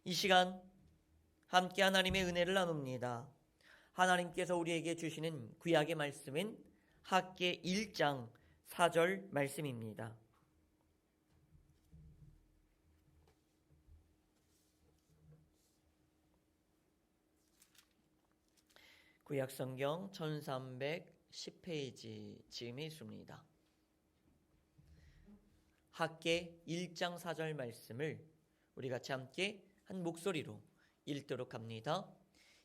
이 시간 함께 하나님의 은혜를 나눕니다. 하나님께서 우리에게 주시는 구약의 말씀은 학개 1장 4절 말씀입니다. 구약성경 1310페이지쯤에 있습니다. 학개 1장 4절 말씀을 우리 같이 함께 한 목소리로 읽도록 합니다.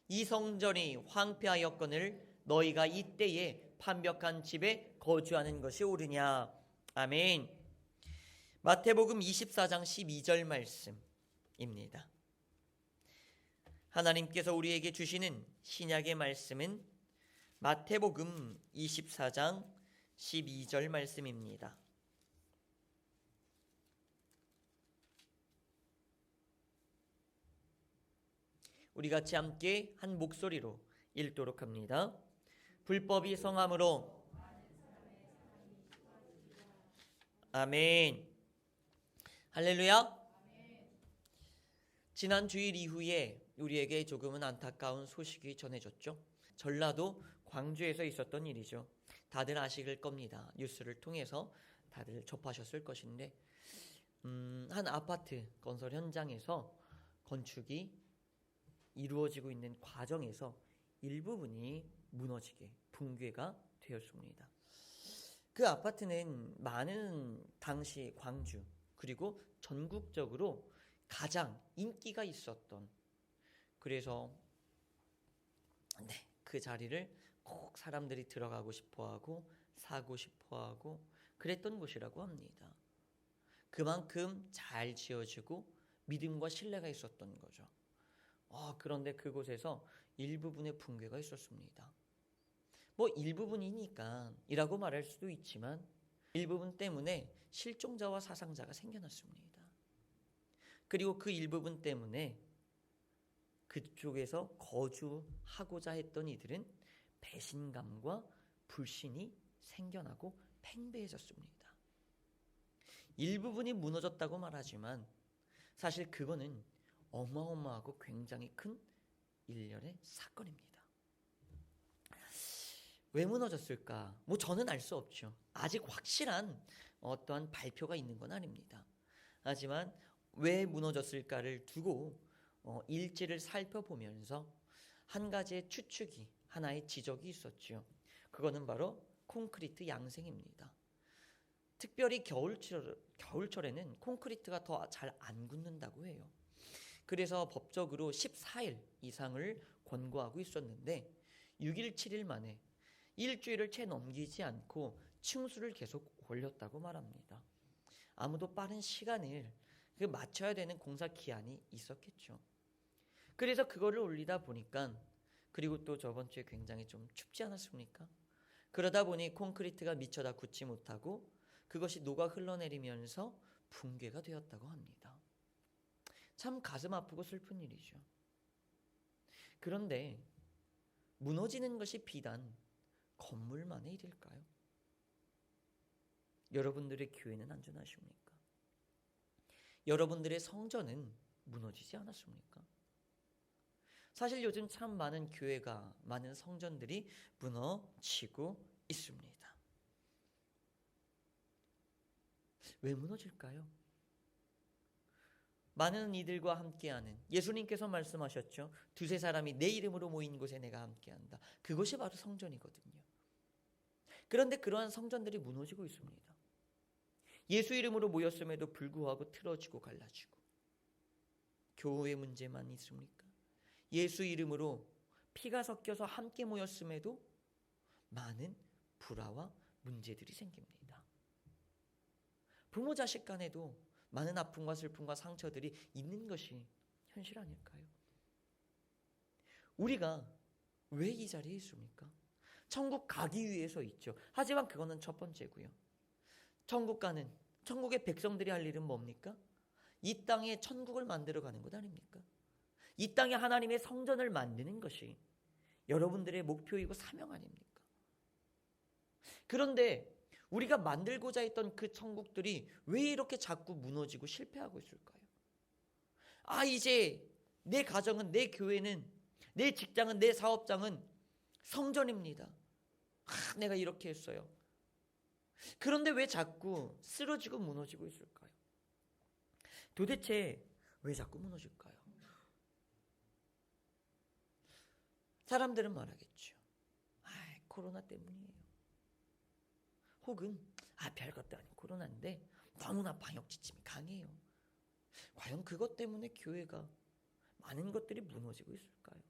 이 성전이 황폐하였거늘 너희가 이때에 판벽한 집에 거주하는 것이 옳으냐. 아멘. 마태복음 24장 12절 말씀입니다. 하나님께서 우리에게 주시는 신약의 말씀은 마태복음 24장 12절 말씀입니다. 우리 같이 함께 한 목소리로 읽도록 합니다. 불법이 성함으로 아멘. 할렐루야. 지난 주일 이후에 우리에게 조금은 안타까운 소식이 전해졌죠. 전라도 광주에서 있었던 일이죠. 다들 아실 겁니다. 뉴스를 통해서 다들 접하셨을 것인데 한 아파트 건설 현장에서 건축이 이루어지고 있는 과정에서 일부분이 무너지게 붕괴가 되었습니다. 그 아파트는 많은 당시 광주 그리고 전국적으로 가장 인기가 있었던, 그래서 그 자리를 꼭 사람들이 들어가고 싶어하고 사고 싶어하고 그랬던 곳이라고 합니다. 그만큼 잘 지어지고 믿음과 신뢰가 있었던 거죠. 그런데 그곳에서 일부분의 붕괴가 있었습니다. 일부분이니까 이라고 말할 수도 있지만 일부분 때문에 실종자와 사상자가 생겨났습니다. 그리고 그 일부분 때문에 그쪽에서 거주하고자 했던 이들은 배신감과 불신이 생겨나고 팽배해졌습니다. 일부분이 무너졌다고 말하지만 사실 그거는 어마어마하고 굉장히 큰 일련의 사건입니다. 왜 무너졌을까? 저는 알 수 없죠. 아직 확실한 어떠한 발표가 있는 건 아닙니다. 하지만 왜 무너졌을까를 두고 일지를 살펴보면서 한 가지의 추측이, 하나의 지적이 있었죠. 그거는 바로 콘크리트 양생입니다. 특별히 겨울철에는 콘크리트가 더 잘 안 굳는다고 해요. 그래서 법적으로 14일 이상을 권고하고 있었는데 6일, 7일 만에 일주일을 채 넘기지 않고 층수를 계속 올렸다고 말합니다. 아무도 빠른 시간을 맞춰야 되는 공사 기한이 있었겠죠. 그래서 그거를 올리다 보니까, 그리고 또 저번 주에 굉장히 좀 춥지 않았습니까? 그러다 보니 콘크리트가 미처 다 굳지 못하고 그것이 녹아 흘러내리면서 붕괴가 되었다고 합니다. 참 가슴 아프고 슬픈 일이죠. 그런데 무너지는 것이 비단 건물만의 일일까요? 여러분들의 교회는 안전하십니까? 여러분들의 성전은 무너지지 않았습니까? 사실 요즘 참 많은 교회가, 많은 성전들이 무너지고 있습니다. 왜 무너질까요? 많은 이들과 함께하는, 예수님께서 말씀하셨죠. 두세 사람이 내 이름으로 모인 곳에 내가 함께한다. 그것이 바로 성전이거든요. 그런데 그러한 성전들이 무너지고 있습니다. 예수 이름으로 모였음에도 불구하고 틀어지고 갈라지고. 교회 문제만 있습니까? 예수 이름으로 피가 섞여서 함께 모였음에도 많은 불화와 문제들이 생깁니다. 부모 자식 간에도 많은 아픔과 슬픔과 상처들이 있는 것이 현실 아닐까요? 우리가 왜 이 자리에 있습니까? 천국 가기 위해서 있죠. 하지만 그거는 첫 번째고요. 천국 가는, 천국의 백성들이 할 일은 뭡니까? 이 땅에 천국을 만들어가는 것 아닙니까? 이 땅에 하나님의 성전을 만드는 것이 여러분들의 목표이고 사명 아닙니까? 그런데 우리가 만들고자 했던 그 천국들이 왜 이렇게 자꾸 무너지고 실패하고 있을까요? 이제 내 가정은, 내 교회는, 내 직장은, 내 사업장은 성전입니다. 내가 이렇게 했어요. 그런데 왜 자꾸 쓰러지고 무너지고 있을까요? 도대체 왜 자꾸 무너질까요? 사람들은 말하겠죠. 코로나 때문이에요. 혹은 별것도 아닌 코로나인데 너무나 방역 지침이 강해요. 과연 그것 때문에 교회가 많은 것들이 무너지고 있을까요?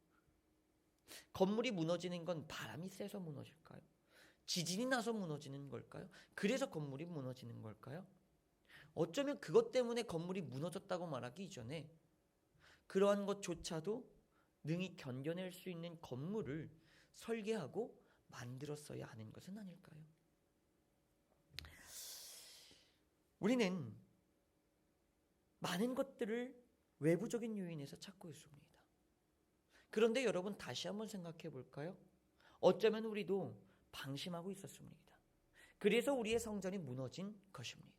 건물이 무너지는 건 바람이 세서 무너질까요? 지진이 나서 무너지는 걸까요? 그래서 건물이 무너지는 걸까요? 어쩌면 그것 때문에 건물이 무너졌다고 말하기 이전에 그러한 것조차도 능히 견뎌낼 수 있는 건물을 설계하고 만들었어야 하는 것은 아닐까요? 우리는 많은 것들을 외부적인 요인에서 찾고 있습니다. 그런데 여러분, 다시 한번 생각해 볼까요? 어쩌면 우리도 방심하고 있었습니다. 그래서 우리의 성전이 무너진 것입니다.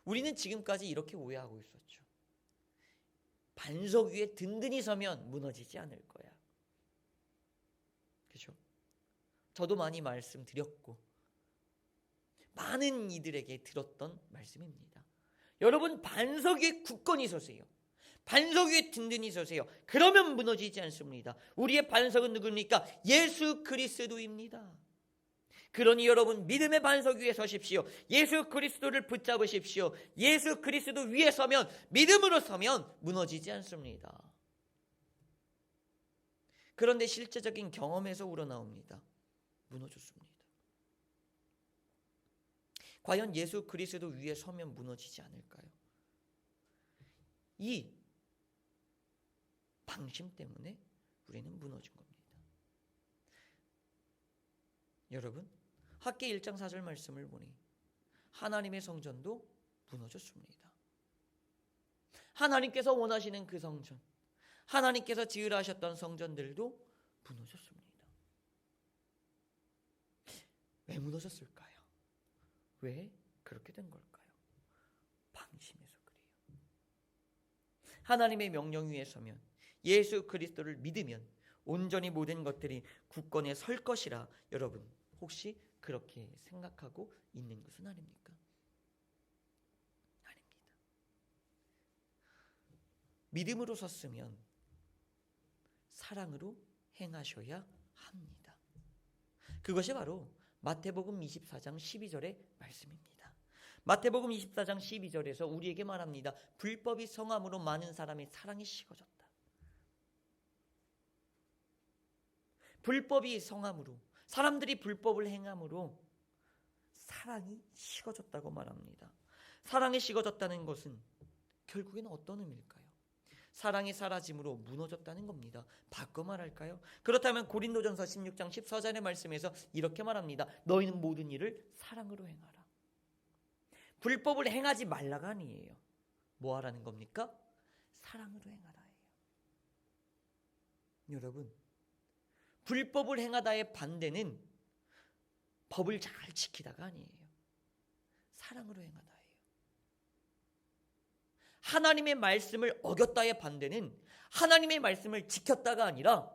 우리는 지금까지 이렇게 오해하고 있었죠. 반석 위에 든든히 서면 무너지지 않을 거야. 그렇죠? 저도 많이 말씀드렸고 많은 이들에게 들었던 말씀입니다. 여러분, 반석 위에 굳건히 서세요. 반석 위에 든든히 서세요. 그러면 무너지지 않습니다. 우리의 반석은 누굽니까? 예수 그리스도입니다. 그러니 여러분, 믿음의 반석 위에 서십시오. 예수 그리스도를 붙잡으십시오. 예수 그리스도 위에 서면, 믿음으로 서면 무너지지 않습니다. 그런데 실제적인 경험에서 우러나옵니다. 무너졌습니다. 과연 예수 그리스도 위에 서면 무너지지 않을까요? 이 방심 때문에 우리는 무너진 겁니다. 여러분, 학계 1장 4절 말씀을 보니 하나님의 성전도 무너졌습니다. 하나님께서 원하시는 그 성전, 하나님께서 지으라 하셨던 성전들도 무너졌습니다. 왜 무너졌을까요? 왜 그렇게 된 걸까요? 방심해서 그래요. 하나님의 명령 위에 서면, 예수 그리스도를 믿으면 온전히 모든 것들이 굳건히 설 것이라 여러분, 혹시 그렇게 생각하고 있는 것은 아닙니까? 아닙니다. 믿음으로 섰으면 사랑으로 행하셔야 합니다. 그것이 바로 마태복음 24장 12절의 말씀입니다. 마태복음 24장 12절에서 우리에게 말합니다. 불법이 성함으로 많은 사람의 사랑이 식어졌다. 불법이 성함으로, 사람들이 불법을 행함으로 사랑이 식어졌다고 말합니다. 사랑이 식어졌다는 것은 결국에는 어떤 의미일까요? 사랑이 사라짐으로 무너졌다는 겁니다. 바꿔 말할까요? 그렇다면 고린도전서 16장 14절의 말씀에서 이렇게 말합니다. 너희는 모든 일을 사랑으로 행하라. 불법을 행하지 말라가 아니에요. 뭐 하라는 겁니까? 사랑으로 행하라예요. 여러분, 불법을 행하다의 반대는 법을 잘 지키다가 아니에요. 사랑으로 행하다예요. 하나님의 말씀을 어겼다의 반대는 하나님의 말씀을 지켰다가 아니라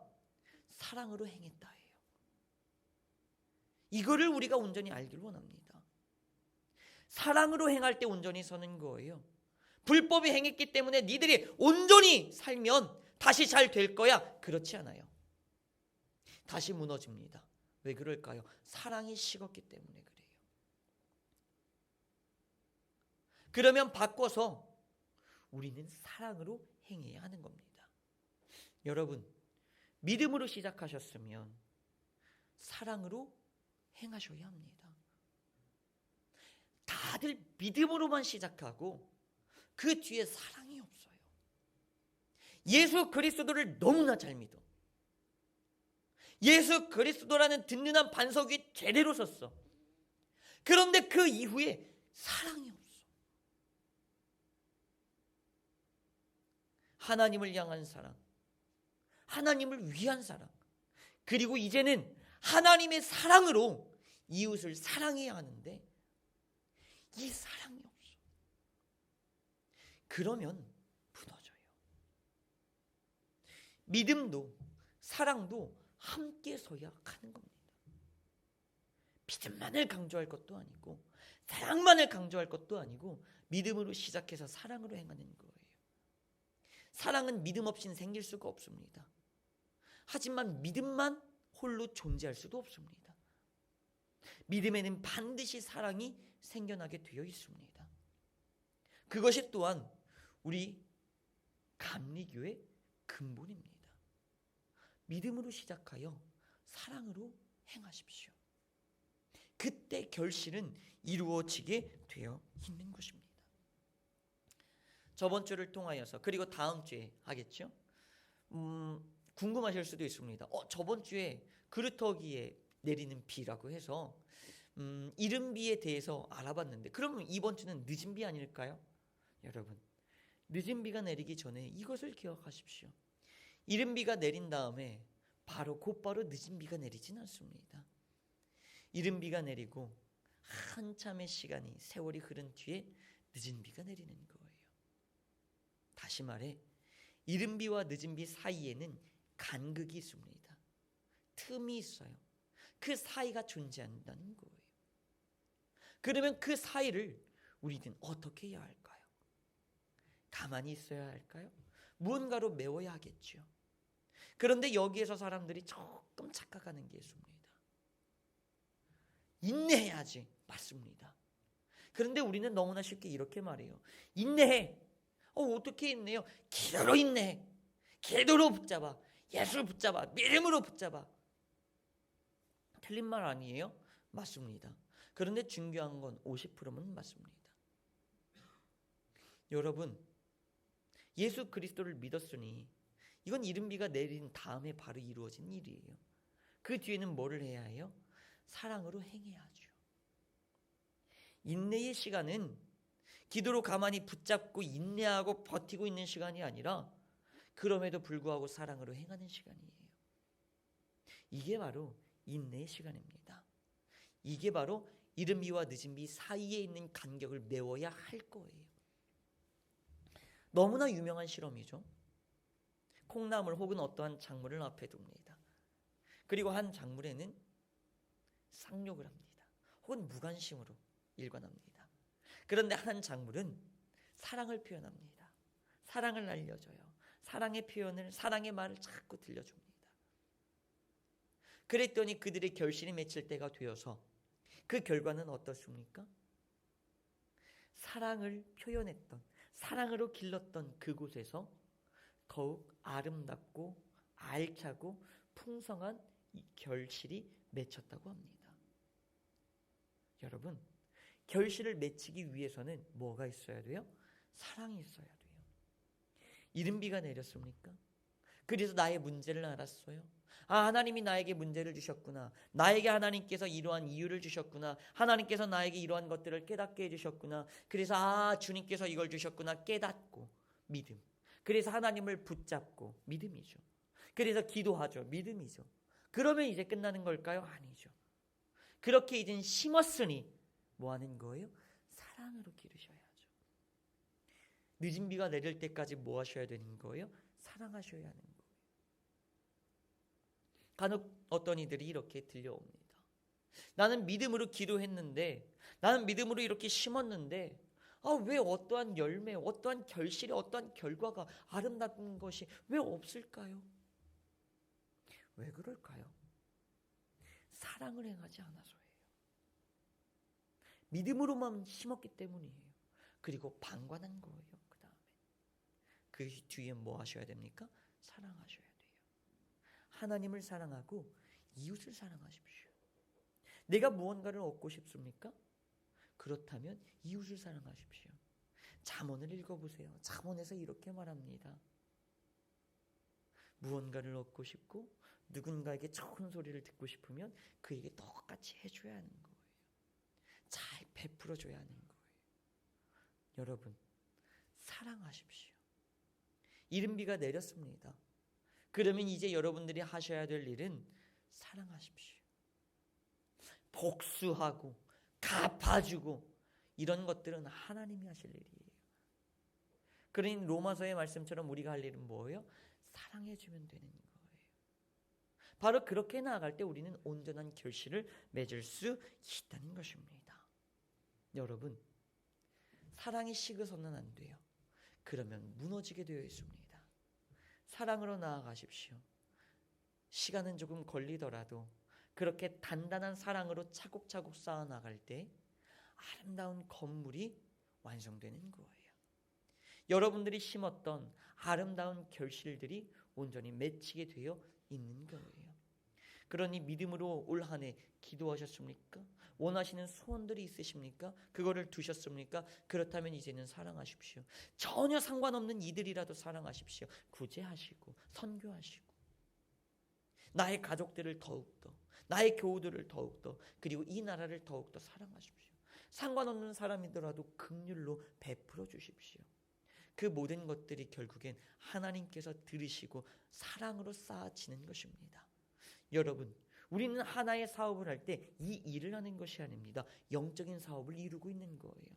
사랑으로 행했다예요. 이거를 우리가 온전히 알길 원합니다. 사랑으로 행할 때 온전히 서는 거예요. 불법이 행했기 때문에 니들이 온전히 살면 다시 잘 될 거야. 그렇지 않아요. 다시 무너집니다. 왜 그럴까요? 사랑이 식었기 때문에 그래요. 그러면 바꿔서 우리는 사랑으로 행해야 하는 겁니다. 여러분, 믿음으로 시작하셨으면 사랑으로 행하셔야 합니다. 다들 믿음으로만 시작하고 그 뒤에 사랑이 없어요. 예수 그리스도를 너무나 잘 믿어. 예수 그리스도라는 든든한 반석 위에 제대로 섰어. 그런데 그 이후에 사랑이 없어. 하나님을 향한 사랑, 하나님을 위한 사랑, 그리고 이제는 하나님의 사랑으로 이웃을 사랑해야 하는데 이 사랑이 없어. 그러면 무너져. 믿음도 사랑도 함께 서야 하는 겁니다. 믿음만을 강조할 것도 아니고 사랑만을 강조할 것도 아니고 믿음으로 시작해서 사랑으로 행하는 거예요. 사랑은 믿음 없이는 생길 수가 없습니다. 하지만 믿음만 홀로 존재할 수도 없습니다. 믿음에는 반드시 사랑이 생겨나게 되어 있습니다. 그것이 또한 우리 감리교의 근본입니다. 믿음으로 시작하여 사랑으로 행하십시오. 그때 결실은 이루어지게 되어 있는 것입니다. 저번 주를 통하여서 그리고 다음 주에 하겠죠? 궁금하실 수도 있습니다. 저번 주에 그루터기에 내리는 비라고 해서 이른 비에 대해서 알아봤는데 그러면 이번 주는 늦은 비 아닐까요? 여러분, 늦은 비가 내리기 전에 이것을 기억하십시오. 이른 비가 내린 다음에 곧바로 늦은 비가 내리진 않습니다. 이른 비가 내리고 한참의 시간이 세월이 흐른 뒤에 늦은 비가 내리는 거예요. 다시 말해 이른 비와 늦은 비 사이에는 간극이 있습니다. 틈이 있어요. 그 사이가 존재한다는 거예요. 그러면 그 사이를 우리는 어떻게 해야 할까요? 가만히 있어야 할까요? 무언가로 메워야 하겠죠. 그런데 여기에서 사람들이 조금 착각하는 게 있습니다. 인내해야지. 맞습니다. 그런데 우리는 너무나 쉽게 이렇게 말해요. 인내해. 어떻게 인내해요? 기도로 인내해. 기도로 붙잡아. 예수를 붙잡아. 믿음으로 붙잡아. 틀린 말 아니에요? 맞습니다. 그런데 중요한 건 50%면 맞습니다. 여러분, 예수 그리스도를 믿었으니 이건 이른 비가 내린 다음에 바로 이루어진 일이에요. 그 뒤에는 뭐를 해야 해요? 사랑으로 행해야죠. 인내의 시간은 기도로 가만히 붙잡고 인내하고 버티고 있는 시간이 아니라 그럼에도 불구하고 사랑으로 행하는 시간이에요. 이게 바로 인내의 시간입니다. 이게 바로 이른 비와 늦은 비 사이에 있는 간격을 메워야 할 거예요. 너무나 유명한 실험이죠. 콩나물 혹은 어떠한 작물을 앞에 둡니다. 그리고 한 작물에는 쌍욕을 합니다. 혹은 무관심으로 일관합니다. 그런데 한 작물은 사랑을 표현합니다. 사랑을 알려줘요. 사랑의 표현을, 사랑의 말을 자꾸 들려줍니다. 그랬더니 그들의 결실이 맺힐 때가 되어서 그 결과는 어떻습니까? 사랑을 표현했던, 사랑으로 길렀던 그곳에서 더욱 아름답고 알차고 풍성한 이 결실이 맺혔다고 합니다. 여러분, 결실을 맺히기 위해서는 뭐가 있어야 돼요? 사랑이 있어야 돼요. 이른 비가 내렸습니까? 그래서 나의 문제를 알았어요. 하나님이 나에게 문제를 주셨구나. 나에게 하나님께서 이러한 이유를 주셨구나. 하나님께서 나에게 이러한 것들을 깨닫게 해주셨구나. 그래서 주님께서 이걸 주셨구나. 깨닫고 믿음. 그래서 하나님을 붙잡고 믿음이죠. 그래서 기도하죠. 믿음이죠. 그러면 이제 끝나는 걸까요? 아니죠. 그렇게 이제 심었으니 뭐 하는 거예요? 사랑으로 기르셔야죠. 늦은 비가 내릴 때까지 뭐 하셔야 되는 거예요? 사랑하셔야 하는 거예요. 간혹 어떤 이들이 이렇게 들려옵니다. 나는 믿음으로 기도했는데, 나는 믿음으로 이렇게 심었는데 왜 어떠한 열매, 어떠한 결실이, 어떠한 결과가 아름다운 것이 왜 없을까요? 왜 그럴까요? 사랑을 행하지 않아서예요. 믿음으로만 심었기 때문이에요. 그리고 방관한 거예요. 그 뒤에 뭐 하셔야 됩니까? 사랑하셔야 돼요. 하나님을 사랑하고 이웃을 사랑하십시오. 내가 무언가를 얻고 싶습니까? 그렇다면 이웃을 사랑하십시오. 잠언을 읽어보세요. 잠언에서 이렇게 말합니다. 무언가를 얻고 싶고 누군가에게 좋은 소리를 듣고 싶으면 그에게 똑같이 해줘야 하는 거예요. 잘 베풀어줘야 하는 거예요. 여러분, 사랑하십시오. 이른 비가 내렸습니다. 그러면 이제 여러분들이 하셔야 될 일은 사랑하십시오. 복수하고 갚아주고 이런 것들은 하나님이 하실 일이에요. 그러니 로마서의 말씀처럼 우리가 할 일은 뭐예요? 사랑해주면 되는 거예요. 바로 그렇게 나아갈 때 우리는 온전한 결실을 맺을 수 있다는 것입니다. 여러분, 사랑이 식어서는 안 돼요. 그러면 무너지게 되어 있습니다. 사랑으로 나아가십시오. 시간은 조금 걸리더라도 그렇게 단단한 사랑으로 차곡차곡 쌓아 나갈 때 아름다운 건물이 완성되는 거예요. 여러분들이 심었던 아름다운 결실들이 온전히 맺히게 되어 있는 거예요. 그러니 믿음으로 올 한 해 기도하셨습니까? 원하시는 소원들이 있으십니까? 그거를 두셨습니까? 그렇다면 이제는 사랑하십시오. 전혀 상관없는 이들이라도 사랑하십시오. 구제하시고 선교하시고 나의 가족들을 더욱더, 나의 교우들을 더욱더, 그리고 이 나라를 더욱더 사랑하십시오. 상관없는 사람이더라도 긍휼로 베풀어 주십시오. 그 모든 것들이 결국엔 하나님께서 들으시고 사랑으로 쌓아지는 것입니다. 여러분, 우리는 하나의 사업을 할 때 이 일을 하는 것이 아닙니다. 영적인 사업을 이루고 있는 거예요.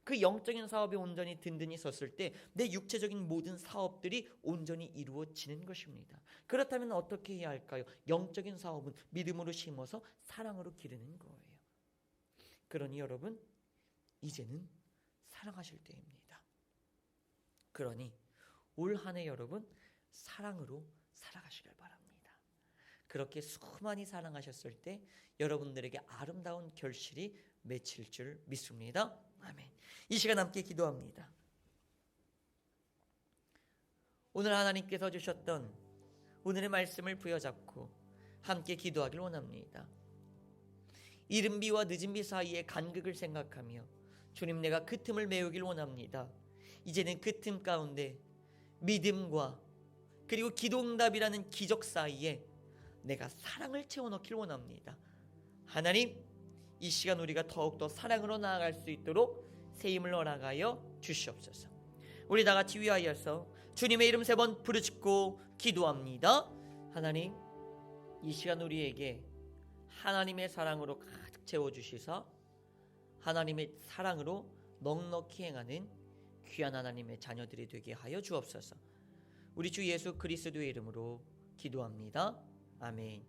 그 영적인 사업이 온전히 든든히 섰을 때 내 육체적인 모든 사업들이 온전히 이루어지는 것입니다. 그렇다면 어떻게 해야 할까요? 영적인 사업은 믿음으로 심어서 사랑으로 기르는 거예요. 그러니 여러분, 이제는 사랑하실 때입니다. 그러니 올 한 해 여러분 사랑으로 살아가시길 바랍니다. 그렇게 수많이 사랑하셨을 때 여러분들에게 아름다운 결실이 맺힐 줄 믿습니다. 아멘. 이 시간 함께 기도합니다. 오늘 하나님께서 주셨던 오늘의 말씀을 부여잡고 함께 기도하길 원합니다. 이른 비와 늦은 비 사이의 간극을 생각하며 주님, 내가 그 틈을 메우길 원합니다. 이제는 그 틈 가운데 믿음과 그리고 기도응답이라는 기적 사이에 내가 사랑을 채워넣길 원합니다. 하나님, 이 시간 우리가 더욱더 사랑으로 나아갈 수 있도록 세임을 허락하여 주시옵소서. 우리 다 같이 위하여서 주님의 이름 3번 부르짖고 기도합니다. 하나님, 이 시간 우리에게 하나님의 사랑으로 가득 채워주시사 하나님의 사랑으로 넉넉히 행하는 귀한 하나님의 자녀들이 되게 하여 주옵소서. 우리 주 예수 그리스도의 이름으로 기도합니다. 아멘.